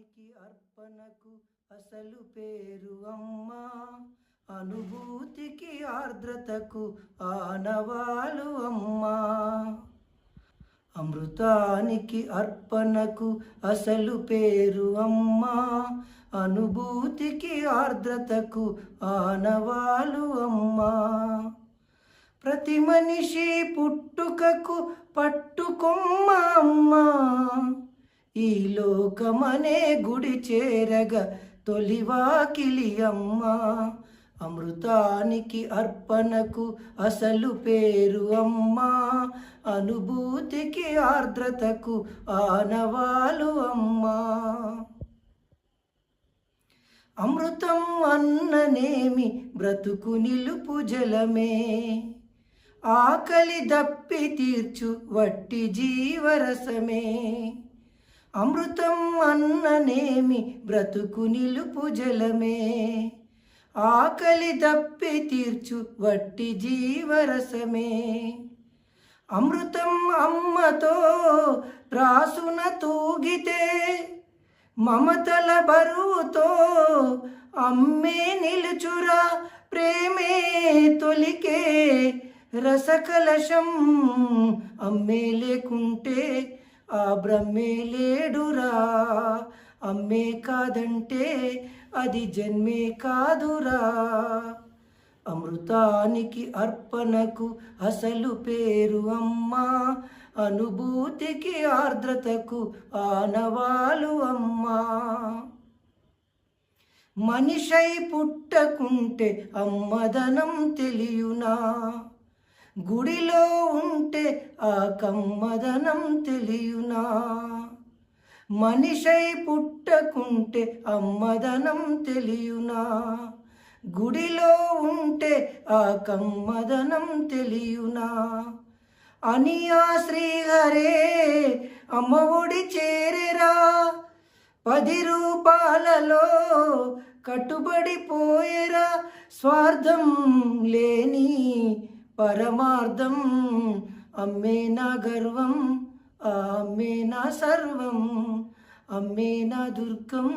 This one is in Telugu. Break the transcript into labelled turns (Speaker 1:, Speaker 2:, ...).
Speaker 1: అమృతానికి అర్పణకు అసలు పేరు అమ్మా, అనుభూతికి ఆర్ద్రతకు ఆనవాలు అమ్మా. అమృతానికి అర్పణకు అసలు పేరు అమ్మా, అనుభూతికి ఆర్ద్రతకు ఆనవాలు అమ్మా. ప్రతి మనిషి పుట్టుకకు పట్టుకొమ్మ అమ్మా, ఈ లోకమనే గుడి చేరగ తొలివాకిలి అమ్మా. అమృతానికి అర్పణకు అసలు పేరు అమ్మా, అనుభూతికి ఆర్ద్రతకు ఆనవాలు అమ్మా. అమృతం అన్ననేమి బ్రతుకు నిలుపు జలమే, ఆకలి దప్పి తీర్చు వట్టి జీవరసమే. అమృతం అన్ననేమి బ్రతుకు నిలుపు జలమే, ఆకలి దప్పి తీర్చు వట్టి జీవరసమే. అమృతం అమ్మతో త్రాసున తూగితే, మమతల బరువుతో అమ్మే నిలుచురా. ప్రేమే తొలికే రసకలశం, అమ్మే లేకుంటే ఆ బ్రహ్మే లేడురా. అమ్మే కాదంటే అది జన్మే కాదురా. అమృతానికి అర్పణకు అసలు పేరు అమ్మా, అనుభూతికి ఆర్ద్రతకు ఆనవాలు అమ్మా. మనిషై పుట్టకుంటే అమ్మదనం తెలియునా, గుడిలో ఉంటే ఆ కమ్మదనం తెలియునా. మనిషై పుట్టకుంటే అమ్మదనం తెలియునా, గుడిలో ఉంటే ఆ కమ్మదనం తెలియునా. అని ఆ శ్రీహరే అమ్మఒడి చేరెరా, 10 రూపాయలలో కట్టుబడిపోయేరా. స్వార్థం లేని పరమార్థం, అమ్మే నా గర్వం, అమ్మే నా సర్వం, అమ్మే నా దుర్గం.